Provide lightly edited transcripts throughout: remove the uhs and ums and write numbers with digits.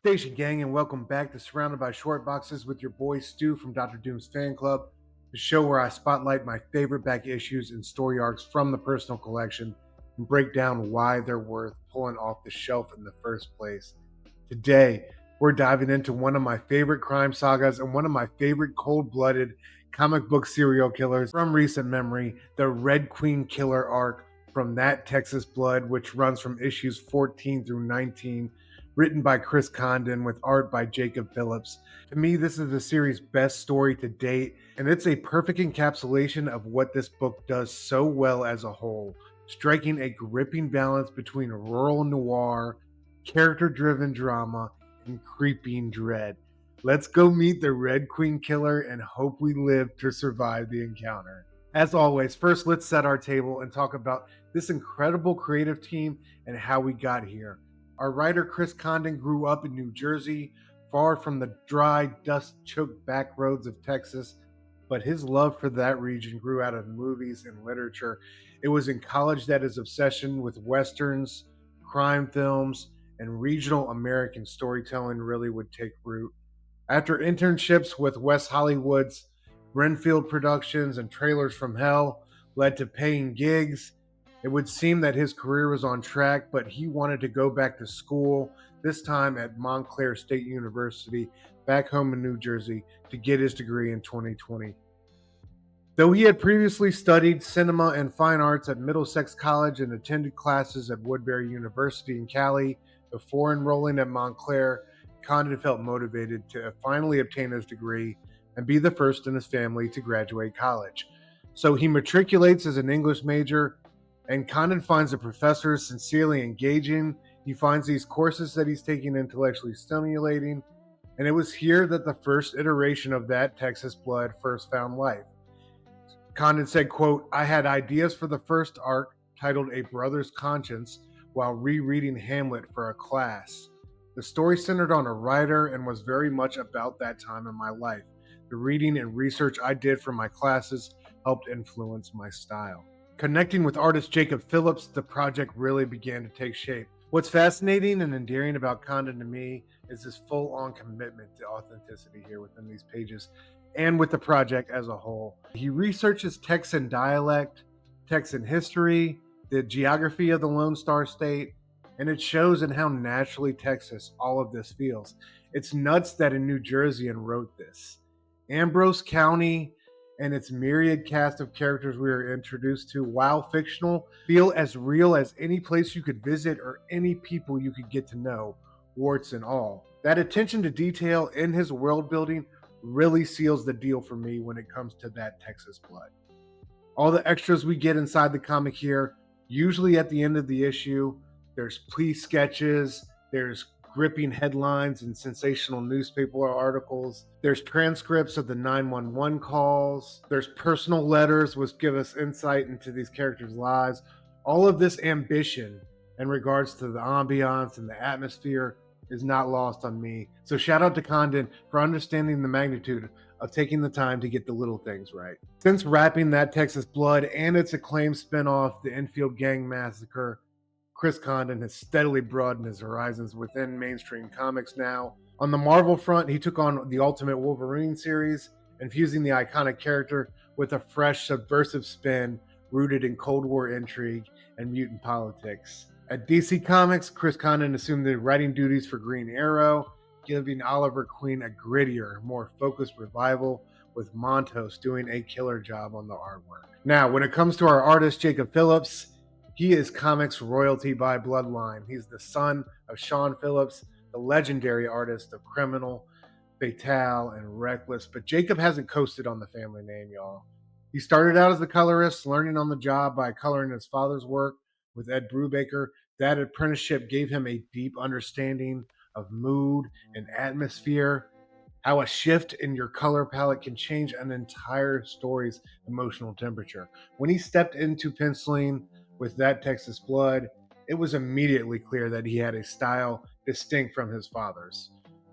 Station gang, and welcome back to Surrounded by Shortboxes with your boy Stu from Dr. Doom's Fan Club, the show where I spotlight my favorite back issues and story arcs from the personal collection and break down why they're worth pulling off the shelf in the first place. Today, we're diving into one of my favorite crime sagas and one of my favorite cold-blooded comic book serial killers from recent memory, the Red Queen Killer arc from That Texas Blood, which runs from issues 14 through 19, written by Chris Condon with art by Jacob Phillips. To me, this is the series' best story to date, and it's a perfect encapsulation of what this book does so well as a whole, striking a gripping balance between rural noir, character-driven drama, and creeping dread. Let's go meet the Red Queen Killer and hope we live to survive the encounter. As always, first let's set our table and talk about this incredible creative team and how we got here. Our writer Chris Condon grew up in New Jersey, far from the dry, dust-choked back roads of Texas, but his love for that region grew out of movies and literature. It was in college that his obsession with westerns, crime films, and regional American storytelling really would take root. After internships with West Hollywood's Renfield Productions and Trailers from Hell led to paying gigs, it would seem that his career was on track, but he wanted to go back to school, this time at Montclair State University, back home in New Jersey, to get his degree in 2020. Though he had previously studied cinema and fine arts at Middlesex College and attended classes at Woodbury University in Cali before enrolling at Montclair, Condon felt motivated to finally obtain his degree and be the first in his family to graduate college. So he matriculates as an English major, and Condon finds the professors sincerely engaging. He finds these courses that he's taking intellectually stimulating, and it was here that the first iteration of That Texas Blood first found life. Condon said, quote, "I had ideas for the first arc titled A Brother's Conscience while rereading Hamlet for a class. The story centered on a writer and was very much about that time in my life. The reading and research I did for my classes helped influence my style." Connecting with artist Jacob Phillips, the project really began to take shape. What's fascinating and endearing about Condon to me is his full-on commitment to authenticity here within these pages and with the project as a whole. He researches Texan dialect, Texan history, the geography of the Lone Star State, and it shows in how naturally Texas all of this feels. It's nuts that a New Jerseyan wrote this. Ambrose County and its myriad cast of characters we are introduced to, while fictional, feel as real as any place you could visit or any people you could get to know, warts and all. That attention to detail in his world building really seals the deal for me when it comes to That Texas Blood. All the extras we get inside the comic here, usually at the end of the issue, there's police sketches, there's gripping headlines and sensational newspaper articles. There's transcripts of the 911 calls. There's personal letters which give us insight into these characters' lives. All of this ambition in regards to the ambiance and the atmosphere is not lost on me. So shout out to Condon for understanding the magnitude of taking the time to get the little things right. Since wrapping That Texas Blood and its acclaimed spinoff, The Enfield Gang Massacre, Chris Condon has steadily broadened his horizons within mainstream comics now. On the Marvel front, he took on the Ultimate Wolverine series, infusing the iconic character with a fresh, subversive spin rooted in Cold War intrigue and mutant politics. At DC Comics, Chris Condon assumed the writing duties for Green Arrow, giving Oliver Queen a grittier, more focused revival, with Montos doing a killer job on the artwork. Now, when it comes to our artist, Jacob Phillips, he is comics royalty by bloodline. He's the son of Sean Phillips, the legendary artist of Criminal, Fatale, and Reckless. But Jacob hasn't coasted on the family name, y'all. He started out as a colorist, learning on the job by coloring his father's work with Ed Brubaker. That apprenticeship gave him a deep understanding of mood and atmosphere, how a shift in your color palette can change an entire story's emotional temperature. When he stepped into penciling with That Texas Blood, it was immediately clear that he had a style distinct from his father's.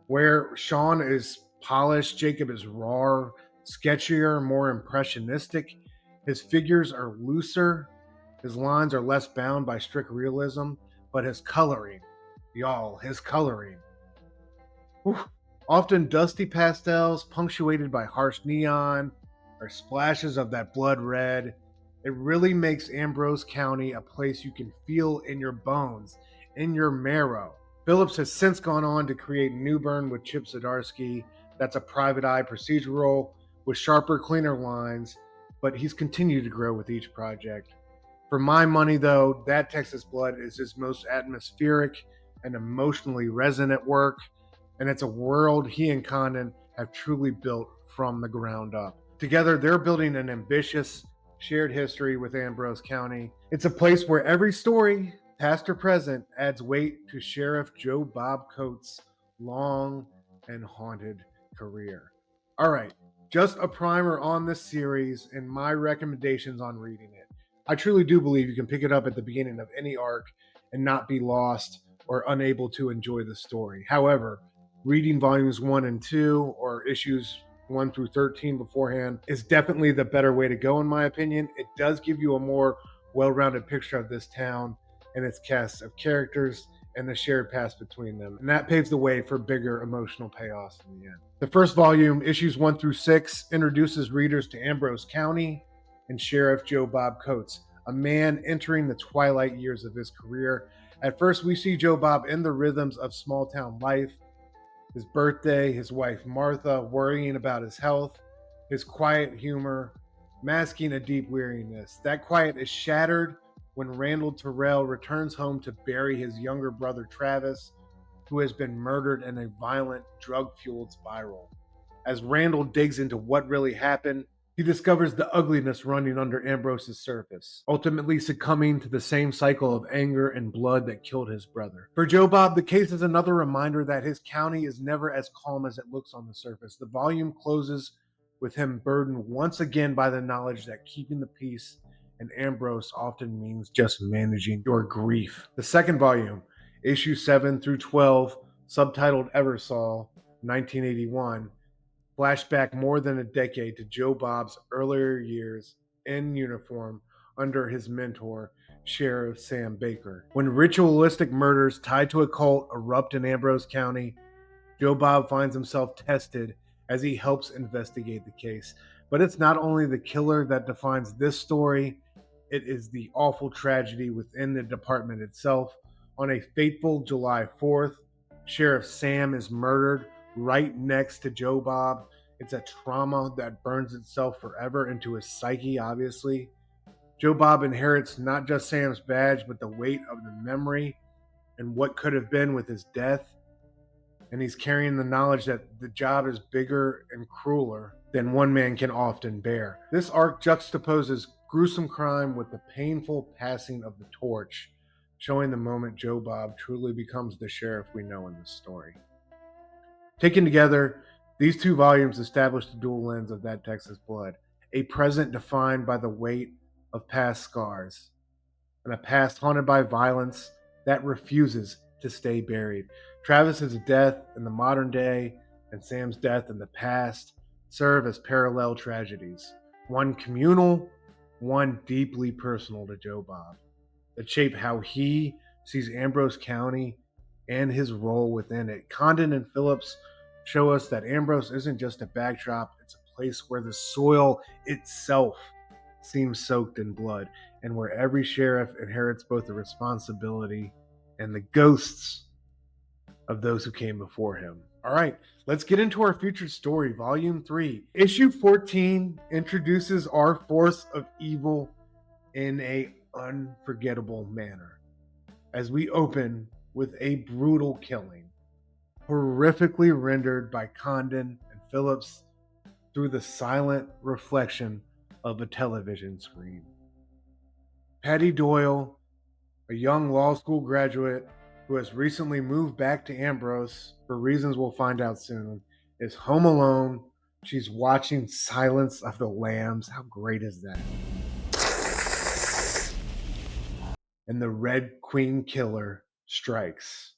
Where Sean is polished, Jacob is raw, sketchier, more impressionistic. His figures are looser, his lines are less bound by strict realism, but his coloring, y'all, his coloring. Whew. Often dusty pastels punctuated by harsh neon or splashes of that blood red. It really makes Ambrose County a place you can feel in your bones, in your marrow. Phillips has since gone on to create Newburn with Chip Zdarsky. That's a private eye procedural with sharper, cleaner lines, but he's continued to grow with each project. For my money, though, that Texas Blood is his most atmospheric and emotionally resonant work, and it's a world he and Condon have truly built from the ground up. Together, they're building an ambitious, shared history with Ambrose County. It's a place where every story, past or present, adds weight to Sheriff Joe Bob Coates' long and haunted career. All right, just a primer on this series and my recommendations on reading it. I truly do believe you can pick it up at the beginning of any arc and not be lost or unable to enjoy the story. However, reading volumes 1 and 2 or issues 1 through 13 beforehand is definitely the better way to go, in my opinion. It does give you a more well rounded picture of this town and its cast of characters and the shared past between them. And that paves the way for bigger emotional payoffs in the end. The first volume, issues 1 through 6, introduces readers to Ambrose County and Sheriff Joe Bob Coates, a man entering the twilight years of his career. At first, we see Joe Bob in the rhythms of small town life, his birthday, his wife Martha worrying about his health, his quiet humor, masking a deep weariness. That quiet is shattered when Randall Terrell returns home to bury his younger brother Travis, who has been murdered in a violent, drug-fueled spiral. As Randall digs into what really happened, he discovers the ugliness running under Ambrose's surface, ultimately succumbing to the same cycle of anger and blood that killed his brother. For Joe Bob, the case is another reminder that his county is never as calm as it looks on the surface. The volume closes with him burdened once again by the knowledge that keeping the peace in Ambrose often means just managing your grief. The second volume, issue 7 through 12, subtitled Eversol, 1981, flashback more than a decade to Joe Bob's earlier years in uniform under his mentor, Sheriff Sam Baker. When ritualistic murders tied to a cult erupt in Ambrose County, Joe Bob finds himself tested as he helps investigate the case. But it's not only the killer that defines this story, it is the awful tragedy within the department itself. On a fateful July 4th, Sheriff Sam is murdered right next to Joe Bob. It's a trauma that burns itself forever into his psyche, obviously. Joe Bob inherits not just Sam's badge, but the weight of the memory and what could have been with his death. And he's carrying the knowledge that the job is bigger and crueler than one man can often bear. This arc juxtaposes gruesome crime with the painful passing of the torch, showing the moment Joe Bob truly becomes the sheriff we know in this story. Taken together, these two volumes establish the dual lens of That Texas Blood, a present defined by the weight of past scars, and a past haunted by violence that refuses to stay buried. Travis's death in the modern day and Sam's death in the past serve as parallel tragedies, one communal, one deeply personal to Joe Bob, that shape how he sees Ambrose County and his role within it. Condon and Phillips show us that Ambrose isn't just a backdrop, it's a place where the soil itself seems soaked in blood, and where every sheriff inherits both the responsibility and the ghosts of those who came before him. All right, let's get into our featured story, Volume 3. Issue 14 introduces our force of evil in a unforgettable manner, as we open with a brutal killing, horrifically rendered by Condon and Phillips through the silent reflection of a television screen. Patty Doyle, a young law school graduate who has recently moved back to Ambrose for reasons we'll find out soon, is home alone. She's watching Silence of the Lambs. How great is that? And the Red Queen killer strikes.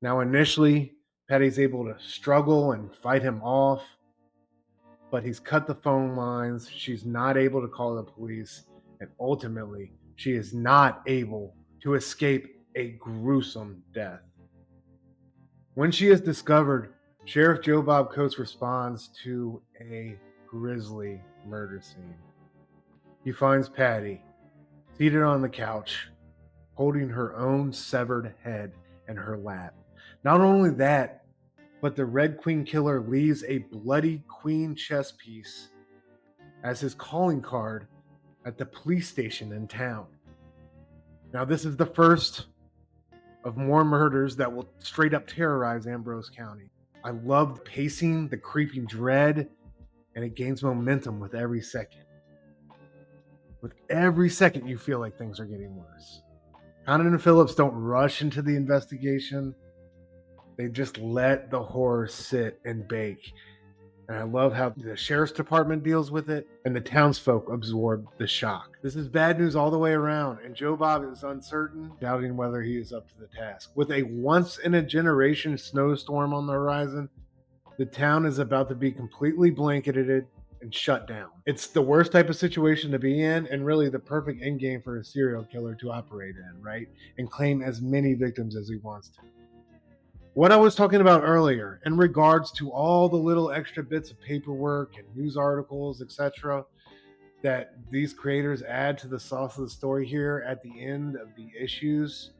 Now, initially, Patty's able to struggle and fight him off, but he's cut the phone lines. She's not able to call the police, and ultimately, she is not able to escape a gruesome death. When she is discovered, Sheriff Joe Bob Coates responds to a grisly murder scene. He finds Patty seated on the couch, holding her own severed head in her lap. Not only that, but the Red Queen killer leaves a bloody queen chess piece as his calling card at the police station in town. Now, this is the first of more murders that will straight up terrorize Ambrose County. I love the pacing, the creeping dread, and it gains momentum with every second. With every second, you feel like things are getting worse. Condon and Phillips don't rush into the investigation. They just let the horror sit and bake. And I love how the sheriff's department deals with it and the townsfolk absorb the shock. This is bad news all the way around, and Joe Bob is uncertain, doubting whether he is up to the task. With a once-in-a-generation snowstorm on the horizon, the town is about to be completely blanketed and shut down. It's the worst type of situation to be in, and really the perfect endgame for a serial killer to operate in, right? And claim as many victims as he wants to. What I was talking about earlier in regards to all the little extra bits of paperwork and news articles, etc., that these creators add to the sauce of the story here at the end of the issues,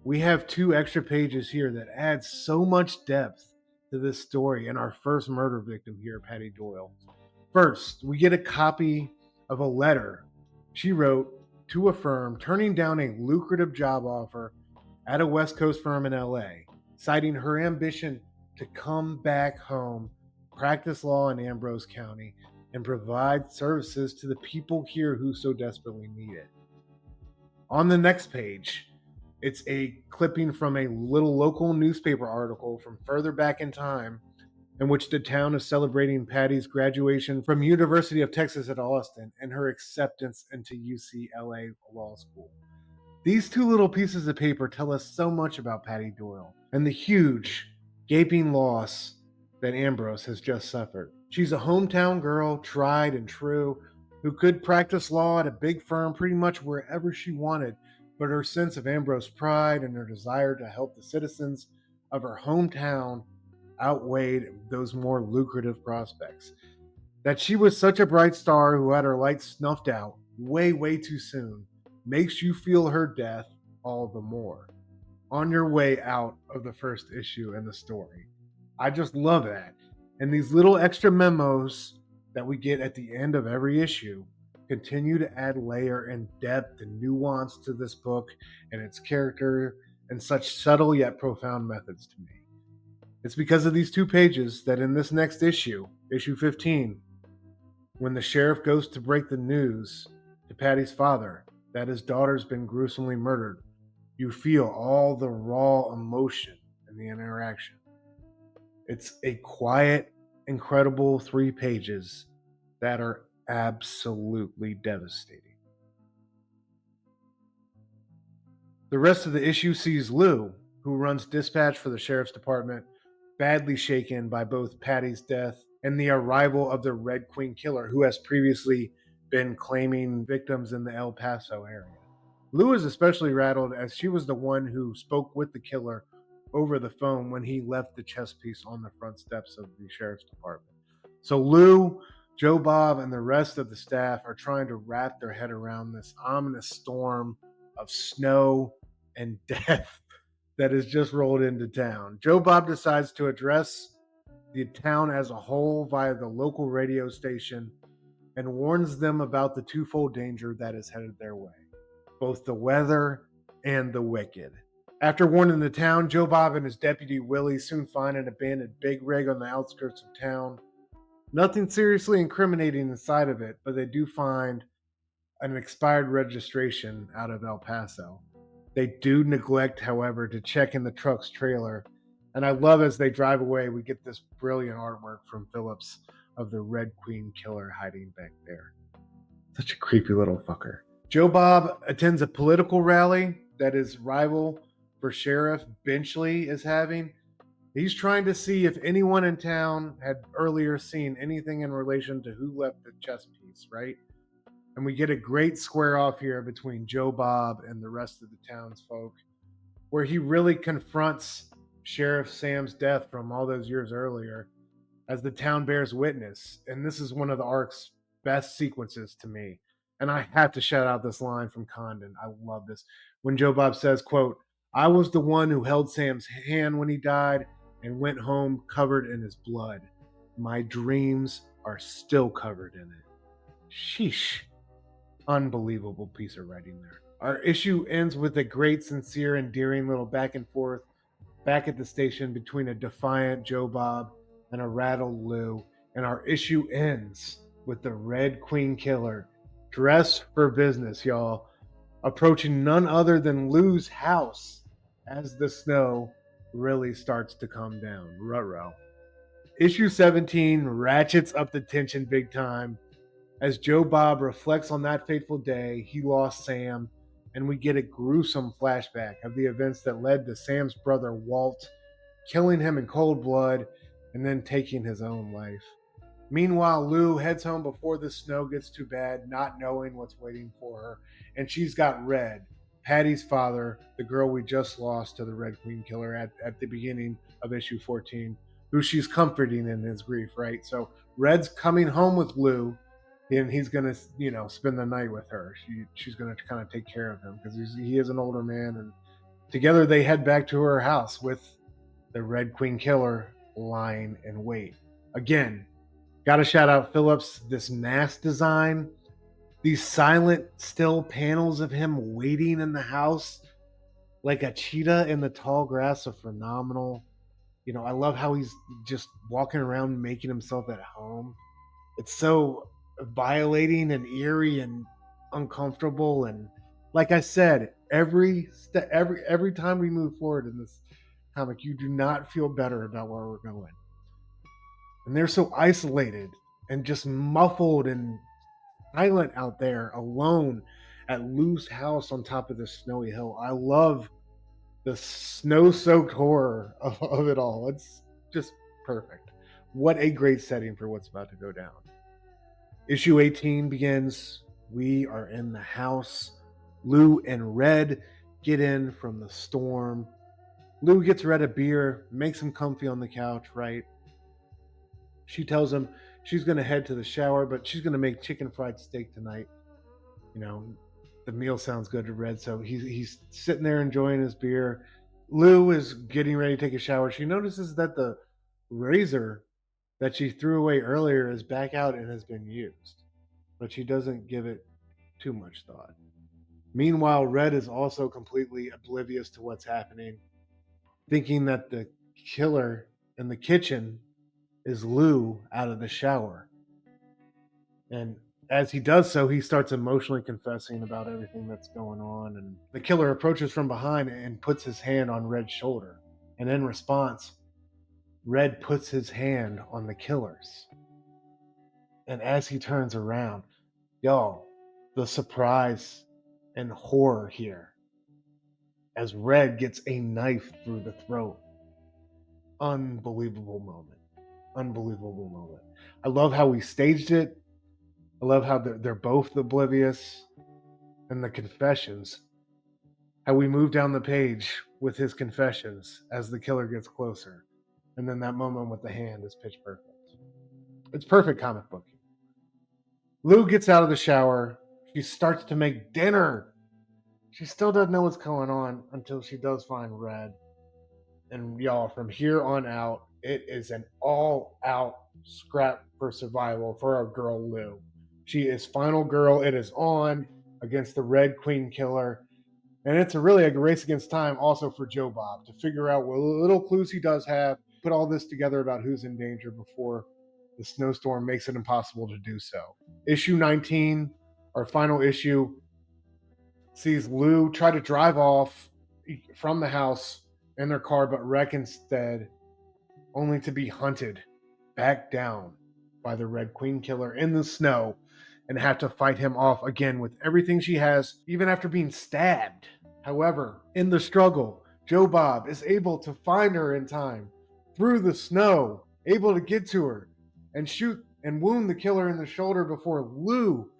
we have 2 extra pages here that add so much depth to this story and our first murder victim here, Patty Doyle. First, we get a copy of a letter she wrote to a firm turning down a lucrative job offer at a West Coast firm in LA, citing her ambition to come back home, practice law in Ambrose County, and provide services to the people here who so desperately need it. On the next page, it's a clipping from a little local newspaper article from further back in time in which the town is celebrating Patty's graduation from University of Texas at Austin and her acceptance into UCLA Law School. These 2 little pieces of paper tell us so much about Patty Doyle and the huge, gaping loss that Ambrose has just suffered. She's a hometown girl, tried and true, who could practice law at a big firm pretty much wherever she wanted, but her sense of Ambrose pride and her desire to help the citizens of her hometown outweighed those more lucrative prospects. That she was such a bright star who had her light snuffed out way too soon makes you feel her death all the more on your way out of the first issue in the story. I just love that. And these little extra memos that we get at the end of every issue continue to add layer and depth and nuance to this book and its character and such subtle yet profound methods to me. It's because of these 2 pages that in this next issue, issue 15, when the sheriff goes to break the news to Patty's father that his daughter's been gruesomely murdered, you feel all the raw emotion in the interaction. It's a quiet, incredible 3 pages that are absolutely devastating. The rest of the issue sees Lou, who runs dispatch for the sheriff's department, badly shaken by both Patty's death and the arrival of the Red Queen killer, who has previously been claiming victims in the El Paso area. Lou is especially rattled as she was the one who spoke with the killer over the phone when he left the chess piece on the front steps of the sheriff's department. So Lou, Joe Bob, and the rest of the staff are trying to wrap their head around this ominous storm of snow and death that has just rolled into town. Joe Bob decides to address the town as a whole via the local radio station and warns them about the twofold danger that is headed their way, both the weather and the wicked. After warning the town, Joe Bob and his deputy Willie soon find an abandoned big rig on the outskirts of town. Nothing seriously incriminating inside of it, but they do find an expired registration out of El Paso. They do neglect, however, to check in the truck's trailer. And I love as they drive away, we get this brilliant artwork from Phillips of the Red Queen killer hiding back there. Such a creepy little fucker. Joe Bob attends a political rally that his rival for sheriff, Benchley, is having. He's trying to see if anyone in town had earlier seen anything in relation to who left the chess piece, right? And we get a great square off here between Joe Bob and the rest of the townsfolk, where he really confronts Sheriff Sam's death from all those years earlier as the town bears witness. And this is one of the arc's best sequences to me. And I have to shout out this line from Condon. I love this. When Joe Bob says, quote, "I was the one who held Sam's hand when he died and went home covered in his blood. My dreams are still covered in it." Sheesh. Unbelievable piece of writing there. Our issue ends with a great, sincere, endearing little back and forth back at the station between a defiant Joe Bob and a rattled Lou. And our issue ends with the Red Queen Killer, dressed for business, y'all, approaching none other than Lou's house as the snow really starts to come down. Ruh-roh. Issue 17 ratchets up the tension big time as Joe Bob reflects on that fateful day he lost Sam, and we get a gruesome flashback of the events that led to Sam's brother Walt killing him in cold blood and then taking his own life. Meanwhile, Lou heads home before the snow gets too bad, not knowing what's waiting for her, and she's got Red, Patty's father, the girl we just lost to the Red Queen Killer at the beginning of issue 14, who she's comforting in his grief, right? So Red's coming home with Lou, and he's gonna, spend the night with her. She's gonna kind of take care of him because he is an older man, and together they head back to her house with the Red Queen Killer lying in wait. Again, gotta shout out Phillips. This mask design, these silent, still panels of him waiting in the house like a cheetah in the tall grass are phenomenal. I love how he's just walking around making himself at home. It's so violating and eerie and uncomfortable, and like I said, every time we move forward in this comic, you do not feel better about where we're going. And they're so isolated and just muffled and silent out there alone at Lou's house on top of this snowy hill. I love the snow-soaked horror of it all. It's just perfect. What a great setting for what's about to go down. Issue 18 begins. We are in the house. Lou and Red get in from the storm. Lou gets Red a beer, makes him comfy on the couch, right? She tells him she's going to head to the shower, but she's going to make chicken fried steak tonight. The meal sounds good to Red, so he's sitting there enjoying his beer. Lou is getting ready to take a shower. She notices that the razor that she threw away earlier is back out and has been used, but she doesn't give it too much thought. Meanwhile, Red is also completely oblivious to what's happening, thinking that the killer in the kitchen is Lou out of the shower. And as he does so, he starts emotionally confessing about everything that's going on. And the killer approaches from behind and puts his hand on Red's shoulder. And in response, Red puts his hand on the killer's. And as he turns around, y'all, the surprise and horror here as Red gets a knife through the throat. Unbelievable moment. Unbelievable moment. I love how we staged it. I love how they're both oblivious. And the confessions. How we move down the page with his confessions as the killer gets closer. And then that moment with the hand is pitch perfect. It's perfect comic booking. Lou gets out of the shower. She starts to make dinner. She still doesn't know what's going on until she does find Red. And y'all, from here on out, it is an all-out scrap for survival for our girl Lou. She is final girl. It is on against the Red Queen Killer. And it's really a race against time also for Joe Bob to figure out what little clues he does have, put all this together about who's in danger before the snowstorm makes it impossible to do so. Issue 19, our final issue, sees Lou try to drive off from the house in their car, but wreck instead, only to be hunted back down by the Red Queen Killer in the snow and have to fight him off again with everything she has, even after being stabbed. However, in the struggle, Joe Bob is able to find her in time through the snow, able to get to her and shoot and wound the killer in the shoulder before Lou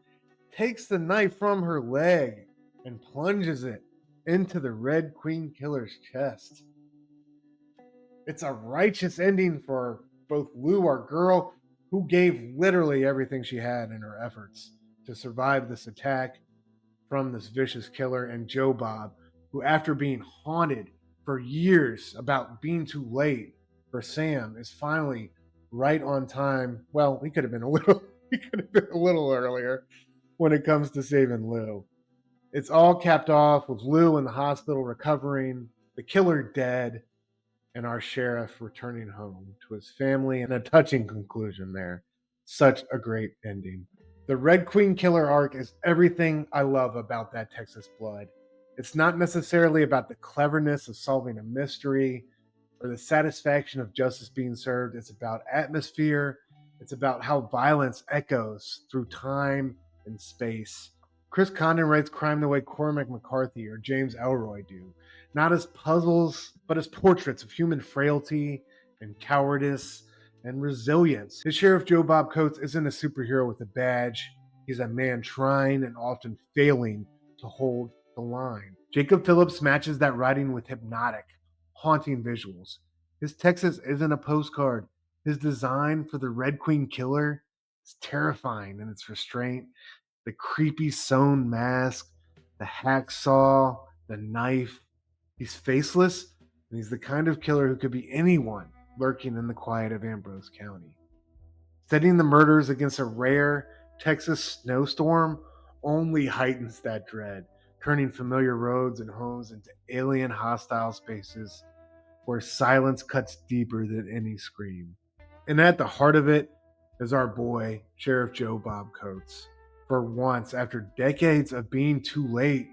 takes the knife from her leg and plunges it into the Red Queen Killer's chest. It's a righteous ending for both Lou, our girl, who gave literally everything she had in her efforts to survive this attack from this vicious killer, and Joe Bob, who, after being haunted for years about being too late for Sam, is finally right on time. Well, he could have been a little he could have been a little earlier when it comes to saving Lou. It's all capped off with Lou in the hospital recovering, the killer dead, and our sheriff returning home to his family, and a touching conclusion there. Such a great ending. The Red Queen Killer arc is everything I love about that Texas Blood. It's not necessarily about the cleverness of solving a mystery or the satisfaction of justice being served. It's about atmosphere. It's about how violence echoes through time and space. Chris Condon writes crime the way Cormac McCarthy or James Elroy do, not as puzzles, but as portraits of human frailty and cowardice and resilience. His Sheriff Joe Bob Coates isn't a superhero with a badge. He's a man trying and often failing to hold the line. Jacob Phillips matches that writing with hypnotic, haunting visuals. His Texas isn't a postcard. His design for the Red Queen Killer is terrifying in its restraint. The creepy sewn mask, the hacksaw, the knife. He's faceless, and he's the kind of killer who could be anyone lurking in the quiet of Ambrose County. Setting the murders against a rare Texas snowstorm only heightens that dread, turning familiar roads and homes into alien hostile spaces where silence cuts deeper than any scream. And at the heart of it is our boy, Sheriff Joe Bob Coates. For once, after decades of being too late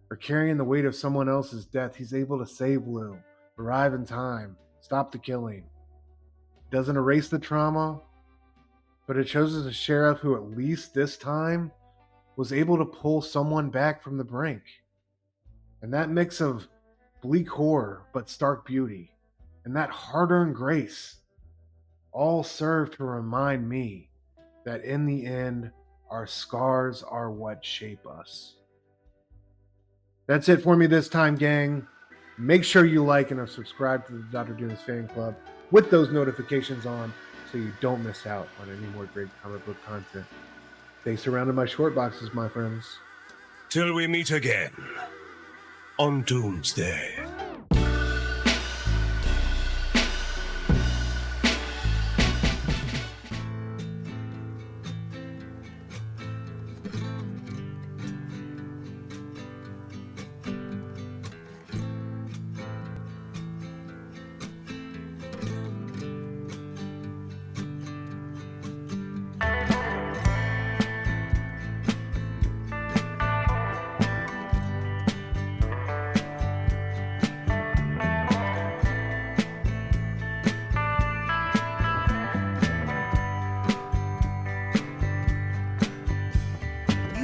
or carrying the weight of someone else's death, he's able to save Lou, arrive in time, stop the killing. Doesn't erase the trauma, but it shows us a sheriff who, at least this time, was able to pull someone back from the brink. And that mix of bleak horror but stark beauty, and that hard-earned grace, all serve to remind me that in the end, our scars are what shape us. That's it for me this time, gang. Make sure you like and subscribe to the Dr. Dooms fan club with those notifications on so you don't miss out on any more great comic book content. Stay surrounded by short boxes, my friends. Till we meet again on Doomsday.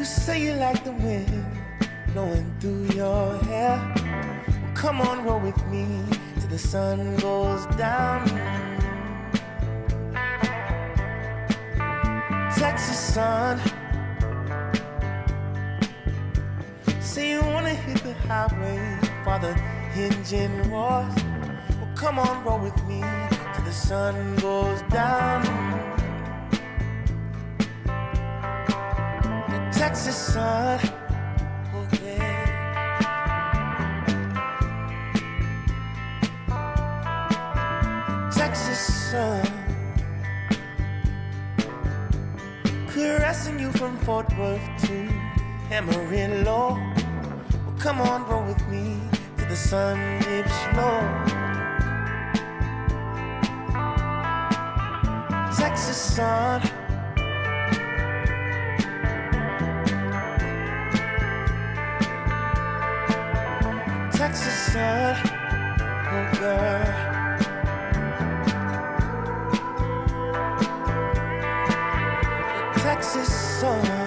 Say you like the wind blowing through your hair. Well, come on, roll with me till the sun goes down. Texas sun. Say you wanna hit the highway while the engine roars. Well, come on, roll with me till the sun goes down. Texas sun, oh yeah. Texas sun, caressing you from Fort Worth to Amarillo. Well, come on, roll with me till the sun dips low. Texas sun. Texas sun, oh girl. Texas sun.